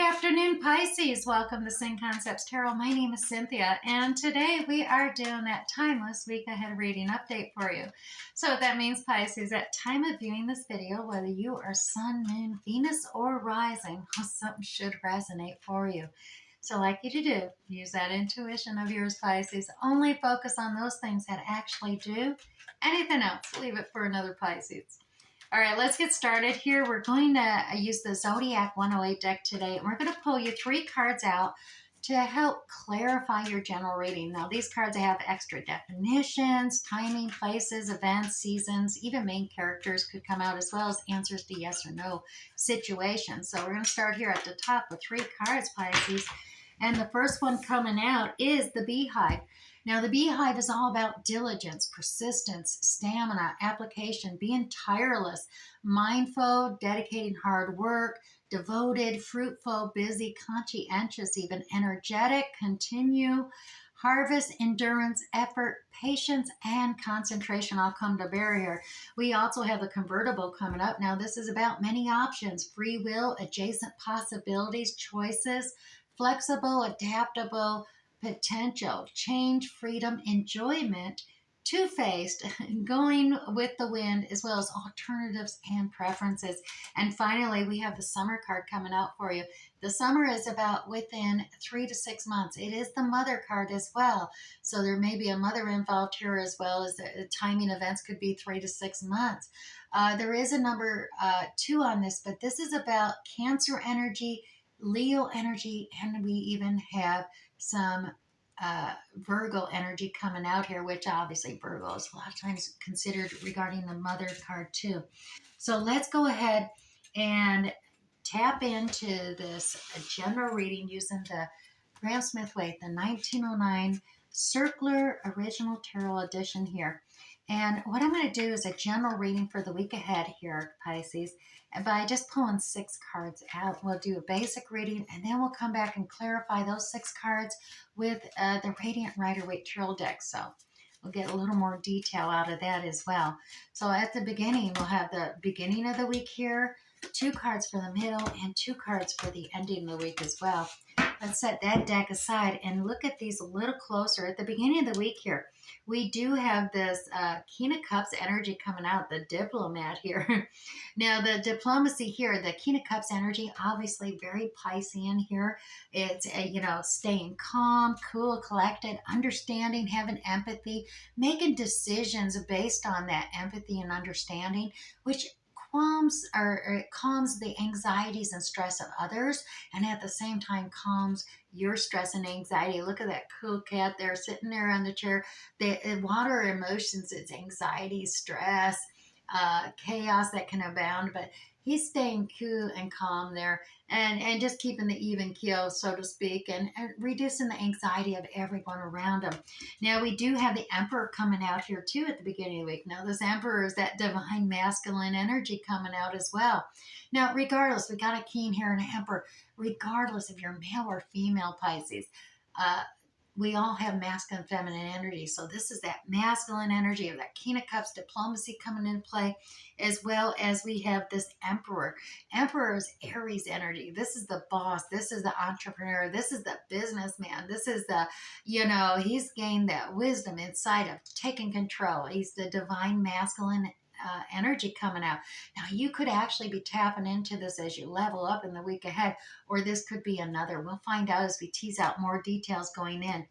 afternoon, Pisces. Welcome to Sin Concepts Tarot. My name is Cynthia, and today we are doing that timeless week ahead reading update for you. So that means, Pisces, at time of viewing this video, whether you are Sun, Moon, Venus, or Rising, something should resonate for you. So like you to do, use that intuition of yours, Pisces. Only focus on those things that actually do. Anything else, leave it for another Pisces. All right, let's get started here. We're going to use the Zodiac 108 deck today, and we're going to pull you 3 cards out to help clarify your general reading. Now, these cards have extra definitions, timing, places, events, seasons, even main characters could come out, as well as answers to yes or no situations. So we're going to start here at the top with 3 cards, Pisces. And the first one coming out is the Beehive. Now, the Beehive is all about diligence, persistence, stamina, application, being tireless, mindful, dedicating hard work, devoted, fruitful, busy, conscientious, even energetic, continue, harvest, endurance, effort, patience, and concentration all come to bear here. We also have the convertible coming up. Now, this is about many options, free will, adjacent possibilities, choices, flexible, adaptable, potential, change, freedom, enjoyment, two-faced, going with the wind, as well as alternatives and preferences. And finally, we have the summer card coming out for you. The summer is about within 3 to 6 months. It is the mother card as well. So there may be a mother involved here, as well as the timing events could be 3 to 6 months. There is a number 2 on this, but this is about Cancer energy, Leo energy, and we even have some Virgo energy coming out here, which obviously Virgo is a lot of times considered regarding the mother card too. So let's go ahead and tap into this general reading using the Graham Smith Way, the 1909 Circular Original Tarot Edition here. And what I'm going to do is a general reading for the week ahead here, Pisces. And by just pulling 6 cards out, we'll do a basic reading, and then we'll come back and clarify those 6 cards with the Radiant Rider-Waite Tarot deck. So we'll get a little more detail out of that as well. So at the beginning, we'll have the beginning of the week here, 2 cards for the middle, and 2 cards for the ending of the week as well. Let's set that deck aside and look at these a little closer. At the beginning of the week here, we do have this King of Cups energy coming out, the diplomat here. Now, the diplomacy here, the King of Cups energy, obviously very Piscean here. It's, staying calm, cool, collected, understanding, having empathy, making decisions based on that empathy and understanding, which it calms the anxieties and stress of others, and at the same time calms your stress and anxiety. Look at that cool cat there sitting there on the chair. The water emotions, it's anxiety, stress, chaos that can abound, but he's staying cool and calm there, and just keeping the even keel, so to speak, and reducing the anxiety of everyone around him. Now, we do have the Emperor coming out here too at the beginning of the week. Now, this Emperor is that divine masculine energy coming out as well. Now, regardless, we got a King here and an Emperor. Regardless if you're male or female, Pisces, we all have masculine and feminine energy. So this is that masculine energy of that King of Cups diplomacy coming into play, as well as we have this Emperor. Emperor is Aries energy. This is the boss. This is the entrepreneur. This is the businessman. This is the, he's gained that wisdom inside of taking control. He's the divine masculine energy coming out. Now, you could actually be tapping into this as you level up in the week ahead, or this could be another. We'll find out as we tease out more details going in.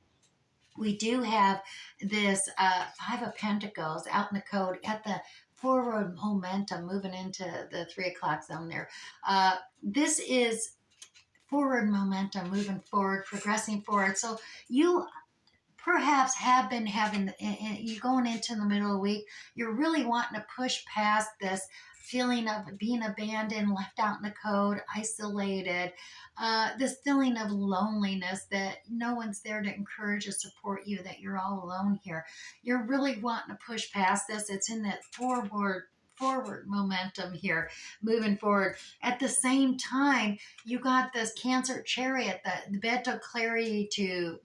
We do have this 5 of Pentacles out in the code at the forward momentum moving into the 3 o'clock zone there. This is forward momentum, moving forward, progressing forward. So you perhaps have been having, you going into the middle of the week, you're really wanting to push past this feeling of being abandoned, left out in the cold, isolated, this feeling of loneliness, that no one's there to encourage or support you, that you're all alone here. You're really wanting to push past this. It's in that forward momentum here, moving forward. At the same time, you got this Cancer chariot, the bit of clarity to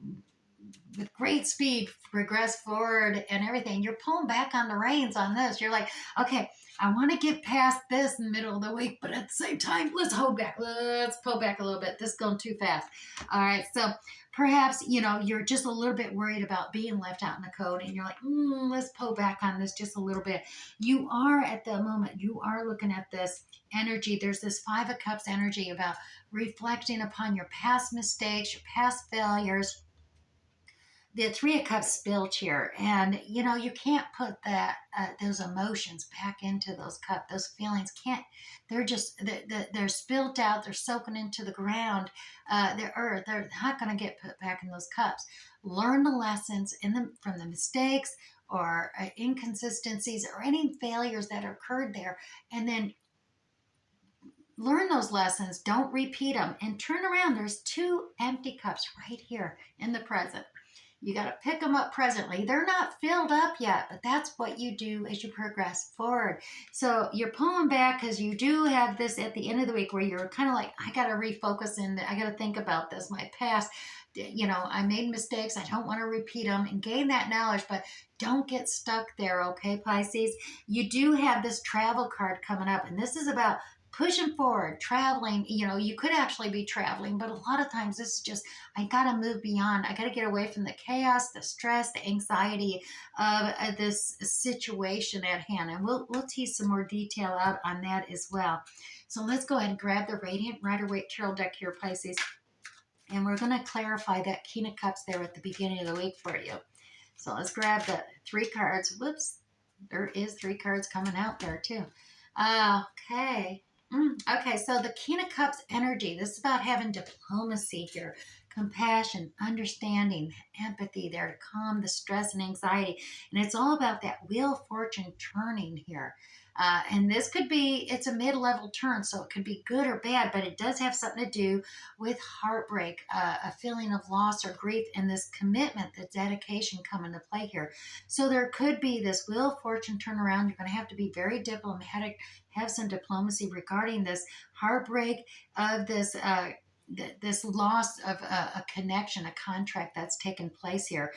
with great speed progress forward and everything. You're pulling back on the reins on this. You're like, okay, I want to get past this in the middle of the week, but at the same time, let's hold back. Let's pull back a little bit. This is going too fast. All right. So perhaps, you're just a little bit worried about being left out in the cold and you're like, let's pull back on this just a little bit. You are at the moment, you are looking at this energy. There's this Five of Cups energy about reflecting upon your past mistakes, your past failures. The Three of Cups spilled here, and you can't put that those emotions back into those cups. Those feelings can't. They're just they're spilled out. They're soaking into the ground, the earth. They're not going to get put back in those cups. Learn the lessons from the mistakes or inconsistencies or any failures that occurred there, and then learn those lessons. Don't repeat them, and turn around. There's two empty cups right here in the present. You got to pick them up presently. They're not filled up yet, but that's what you do as you progress forward. So you're pulling back because you do have this at the end of the week where you're kind of like, I got to refocus and I got to think about this. My past, I made mistakes. I don't want to repeat them and gain that knowledge, but don't get stuck there, okay, Pisces? You do have this travel card coming up, and this is about pushing forward, traveling. You could actually be traveling, but a lot of times this is just, I got to move beyond. I got to get away from the chaos, the stress, the anxiety of this situation at hand. And we'll tease some more detail out on that as well. So let's go ahead and grab the Radiant Rider-Waite Tarot deck here, Pisces. And we're going to clarify that King of Cups there at the beginning of the week for you. So let's grab the three cards. Whoops. There is three cards coming out there too. Okay. Okay, so the King of Cups energy, this is about having diplomacy here, compassion, understanding, empathy there to calm the stress and anxiety. And it's all about that wheel of fortune turning here. And this could be, it's a mid-level turn, so it could be good or bad, but it does have something to do with heartbreak, a feeling of loss or grief, and this commitment, the dedication come into play here. So there could be this wheel of fortune turnaround. You're going to have to be very diplomatic, have some diplomacy regarding this heartbreak of this loss of a connection, a contract that's taken place here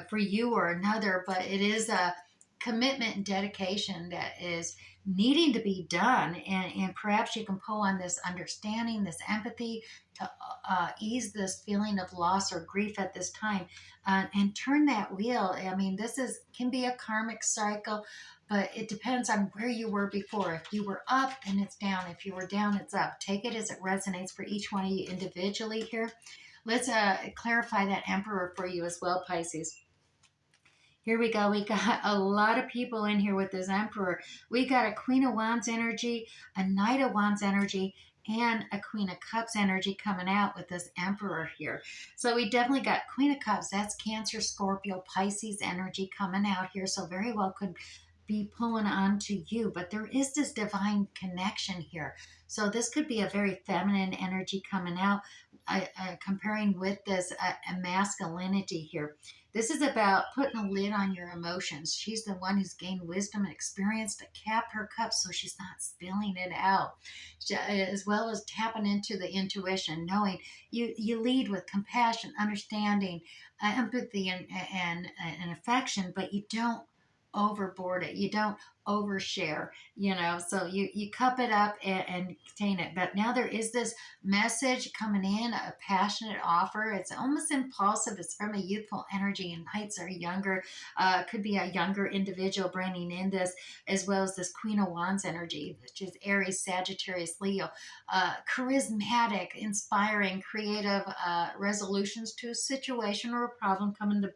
for you or another, but it is a commitment and dedication that is needing to be done, and perhaps you can pull on this understanding, this empathy to ease this feeling of loss or grief at this time, and turn that wheel. I mean, this is can be a karmic cycle, but it depends on where you were before. If you were up, then it's down. If you were down, it's up. Take it as it resonates for each one of you individually here. Let's clarify that Emperor for you as well, Pisces. Here we go. We got a lot of people in here with this Emperor. We got a Queen of Wands energy, a Knight of Wands energy, and a Queen of Cups energy coming out with this Emperor here. So we definitely got Queen of Cups. That's Cancer, Scorpio, Pisces energy coming out here. So very well could be pulling on to you, but there is this divine connection here. So this could be a very feminine energy coming out, comparing with this masculinity here. This is about putting a lid on your emotions. She's the one who's gained wisdom and experience to cap her cup so she's not spilling it out, as well as tapping into the intuition, knowing you lead with compassion, understanding, empathy, and affection, but you don't overboard it. You don't overshare, so you cup it up and contain it. But now there is this message coming in, a passionate offer. It's almost impulsive. It's from a youthful energy, and Knights are younger. Could be a younger individual bringing in this, as well as this Queen of Wands energy, which is Aries, Sagittarius, Leo. Charismatic, inspiring, creative resolutions to a situation or a problem coming to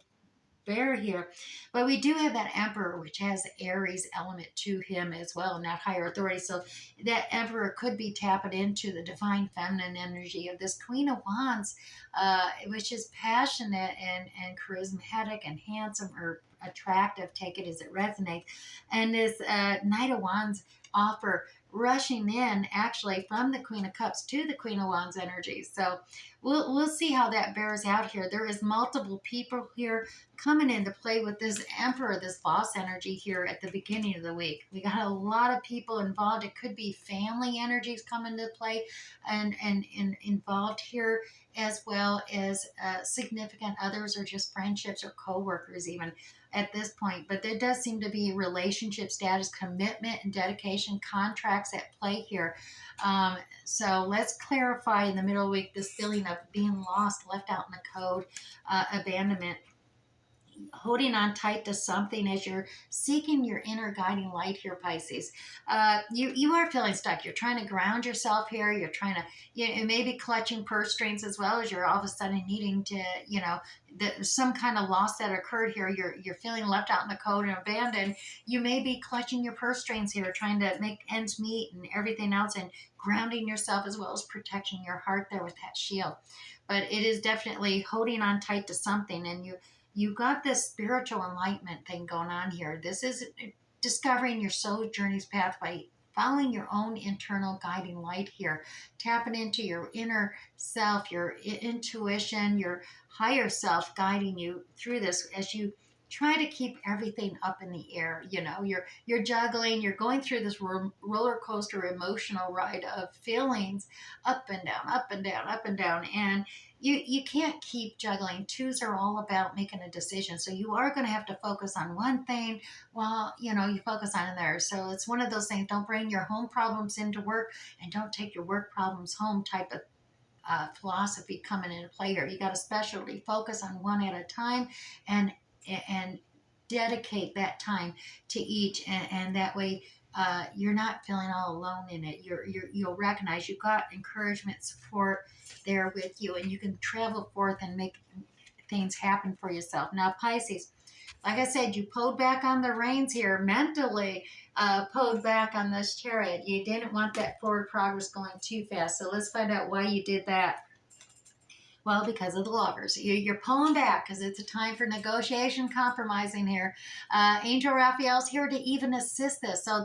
bear here. But we do have that Emperor, which has the Aries element to him as well, and that higher authority. So that Emperor could be tapping into the divine feminine energy of this Queen of Wands, which is passionate and charismatic and handsome or attractive. Take it as it resonates. And this Knight of Wands offer rushing in actually from the Queen of Cups to the Queen of Wands energy. So we'll see how that bears out here. There is multiple people here coming into play with this Emperor, this boss energy here at the beginning of the week. We got a lot of people involved. It could be family energies coming into play and involved here, as well as significant others or just friendships or co-workers even at this point. But there does seem to be relationship status, commitment, and dedication, contracts at play here. So let's clarify in the middle of the week this feeling of being lost, left out in the code, abandonment, holding on tight to something as you're seeking your inner guiding light here, Pisces. You are feeling stuck. You're trying to ground yourself here. You're trying to, you may be clutching purse strings, as well as you're all of a sudden needing to, some kind of loss that occurred here. You're feeling left out in the cold and abandoned. You may be clutching your purse strings here, trying to make ends meet and everything else, and grounding yourself as well as protecting your heart there with that shield. But it is definitely holding on tight to something, and you got this spiritual enlightenment thing going on here. This is discovering your soul journey's path by following your own internal guiding light here, tapping into your inner self, your intuition, your higher self guiding you through this as you try to keep everything up in the air. You're juggling, you're going through this roller coaster emotional ride of feelings, up and down, up and down, up and down, and you can't keep juggling. Twos are all about making a decision. So you are going to have to focus on one thing while, you focus on another. So it's one of those things, don't bring your home problems into work and don't take your work problems home type of philosophy coming into play here. You got to specially focus on one at a time and dedicate that time to each. And that way, you're not feeling all alone in it. You'll recognize you've got encouragement, support there with you, and you can travel forth and make things happen for yourself. Now, Pisces, like I said, you pulled back on the reins here mentally, pulled back on this chariot. You didn't want that forward progress going too fast. So let's find out why you did that. Well, because of the lovers. You're pulling back because it's a time for negotiation, compromising here. Angel Raphael's here to even assist this. So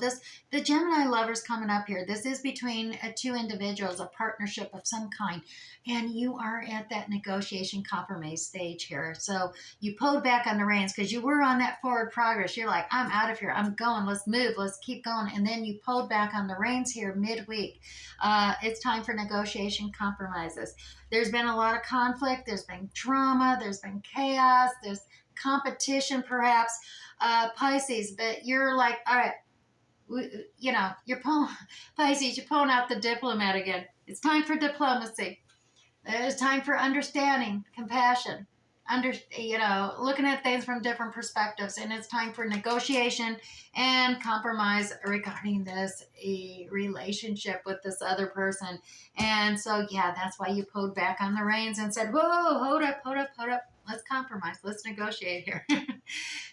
the Gemini lovers coming up here. This is between two individuals, a partnership of some kind. And you are at that negotiation compromise stage here. So you pulled back on the reins because you were on that forward progress. You're like, I'm out of here. I'm going. Let's move. Let's keep going. And then you pulled back on the reins here midweek. It's time for negotiation compromises. There's been a lot of conflict. There's been drama. There's been chaos. There's competition, perhaps. Pisces, but you're like, all right, you're pulling, Pisces, you're pulling out the diplomat again. It's time for diplomacy. It's time for understanding, compassion, looking at things from different perspectives. And it's time for negotiation and compromise regarding this relationship with this other person. And so, yeah, that's why you pulled back on the reins and said, whoa, hold up. Let's compromise. Let's negotiate here.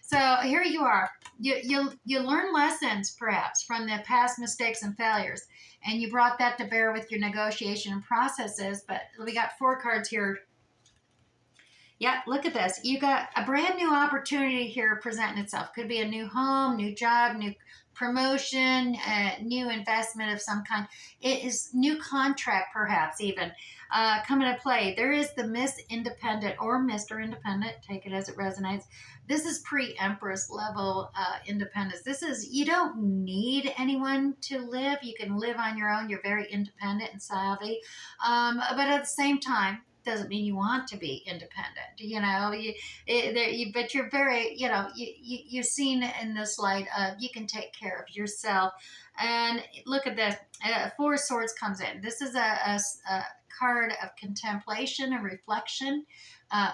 So here you are. You learn lessons, perhaps, from the past mistakes and failures. And you brought that to bear with your negotiation processes. But we got 4 cards here. Yeah, look at this. You got a brand new opportunity here presenting itself. Could be a new home, new job, new promotion, new investment of some kind. It is new contract, perhaps even coming to play. There is the Miss Independent or Mr. Independent. Take it as it resonates. This is pre-Empress level independence. This is, you don't need anyone to live. You can live on your own. You're very independent and savvy. But at the same time, doesn't mean you want to be independent, but you're very, you're seen in this light of you can take care of yourself. And look at this, 4 Swords comes in. This is a card of contemplation and reflection,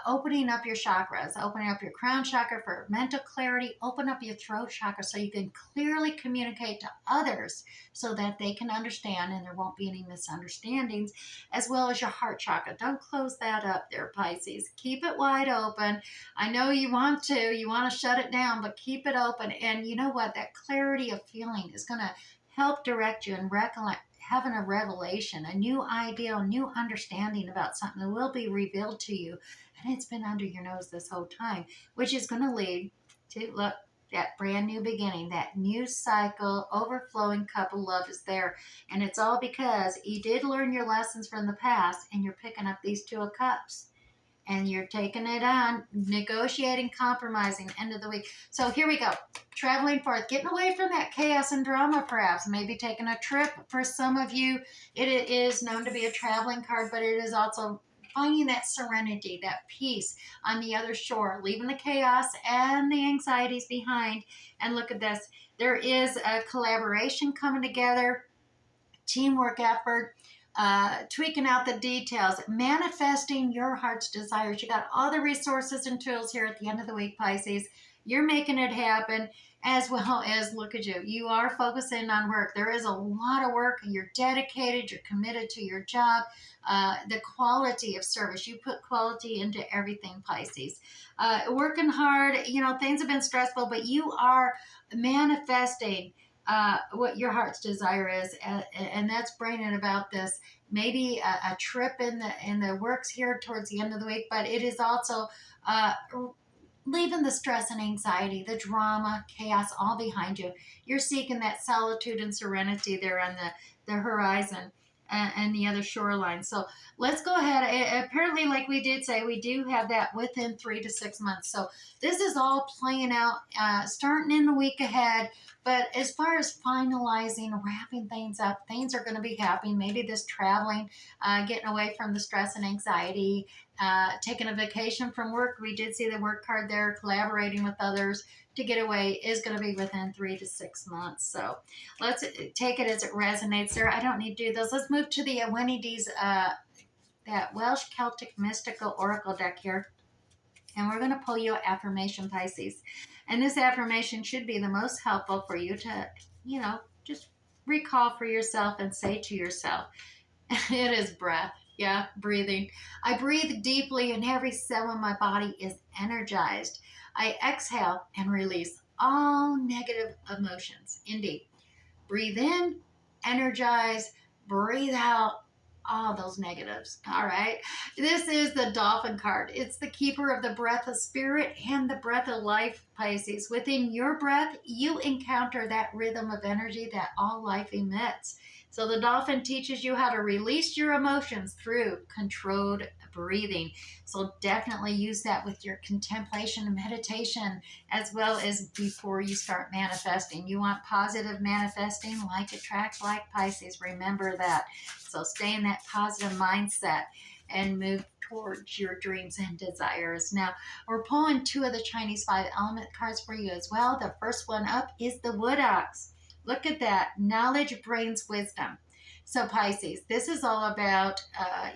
opening up your chakras, opening up your crown chakra for mental clarity, open up your throat chakra so you can clearly communicate to others so that they can understand and there won't be any misunderstandings, as well as your heart chakra. Don't close that up there, Pisces. Keep it wide open. I know you want to shut it down, but keep it open. And you know what? That clarity of feeling is going to help direct you and having a revelation, a new idea, a new understanding about something that will be revealed to you. And it's been under your nose this whole time, which is going to lead to, look, that brand new beginning, that new cycle, overflowing cup of love is there. And it's all because you did learn your lessons from the past and you're picking up these two of cups and you're taking it on, negotiating, compromising, end of the week. So here we go. Traveling forth, getting away from that chaos and drama, perhaps. Maybe taking a trip. For some of you, it is known to be a traveling card, but it is also finding that serenity, that peace on the other shore, leaving the chaos and the anxieties behind. And look at this. There is a collaboration coming together, teamwork effort, tweaking out the details, manifesting your heart's desires. You got all the resources and tools here at the end of the week, Pisces. You're making it happen, as well as, look at you, you are focusing on work. There is a lot of work. You're dedicated. You're committed to your job. The quality of service. You put quality into everything, Pisces. Working hard. You know, things have been stressful, but you are manifesting what your heart's desire is, and that's bringing about this maybe a trip in the works here towards the end of the week, but it is also leaving the stress and anxiety, the drama, chaos all behind you. You're seeking that solitude and serenity there on the horizon and the other shoreline. So let's go ahead. Apparently, like we did say, we do have that within 3 to 6 months. So this is all playing out, starting in the week ahead. But as far as finalizing, wrapping things up, things are going to be happening. Maybe this traveling, getting away from the stress and anxiety, taking a vacation from work. We did see the work card there, collaborating with others to get away is going to be within 3 to 6 months. So let's take it as it resonates there. I don't need to do those. Let's move to the Winnie D's, that Welsh Celtic Mystical Oracle deck here. And we're going to pull you an affirmation, Pisces. And this affirmation should be the most helpful for you to, just recall for yourself and say to yourself. It is breath. Yeah, breathing. I breathe deeply and every cell in my body is energized. I exhale and release all negative emotions. Indeed. Breathe in, energize, breathe out all those negatives. All right. This is the Dolphin card. It's the keeper of the breath of spirit and the breath of life, Pisces. Within your breath, you encounter that rhythm of energy that all life emits. So the Dolphin teaches you how to release your emotions through controlled breathing. So definitely use that with your contemplation and meditation, as well as before you start manifesting. You want positive manifesting, like attracts like, Pisces. Remember that. So stay in that positive mindset and move towards your dreams and desires. Now, we're pulling two of the Chinese 5 element cards for you as well. The first one up is the Wood Ox. Look at that. Knowledge brings wisdom. So Pisces, this is all about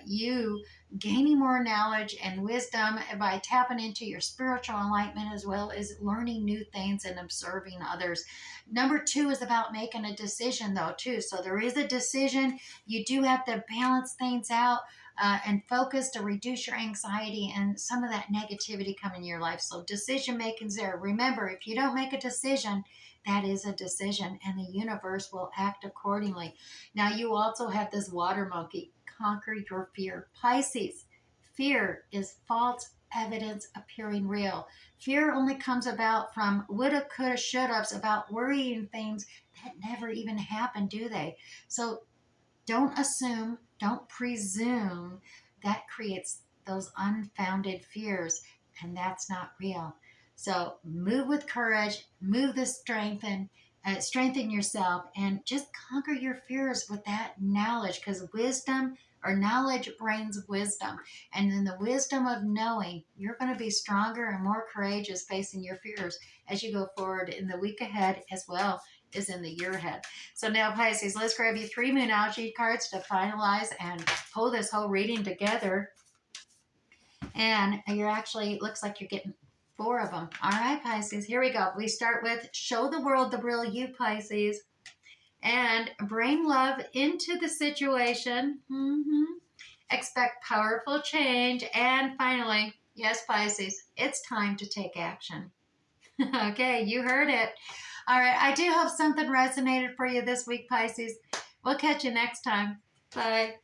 you gaining more knowledge and wisdom by tapping into your spiritual enlightenment, as well as learning new things and observing others. Number 2 is about making a decision, though, too. So there is a decision. You do have to balance things out and focus to reduce your anxiety and some of that negativity coming in your life. So decision making is there. Remember, if you don't make a decision, that is a decision, and the universe will act accordingly. Now, you also have this water monkey. Conquer your fear. Pisces, fear is false evidence appearing real. Fear only comes about from woulda, coulda, shoulda, about worrying things that never even happen, do they? So don't assume, don't presume. That creates those unfounded fears, and that's not real. So move with courage, move the strengthen yourself, and just conquer your fears with that knowledge, because wisdom or knowledge brings wisdom. And in the wisdom of knowing, you're going to be stronger and more courageous facing your fears as you go forward in the week ahead, as well as in the year ahead. So now, Pisces, let's grab you 3 Moonology cards to finalize and pull this whole reading together. And you're actually, looks like you're getting 4 of them. All right, Pisces, here we go. We start with Show the World the Real You, Pisces. And bring love into the situation. Expect powerful change. And finally, yes, Pisces, it's time to take action. Okay, you heard it. All right, I do hope something resonated for you this week, Pisces. We'll catch you next time. Bye.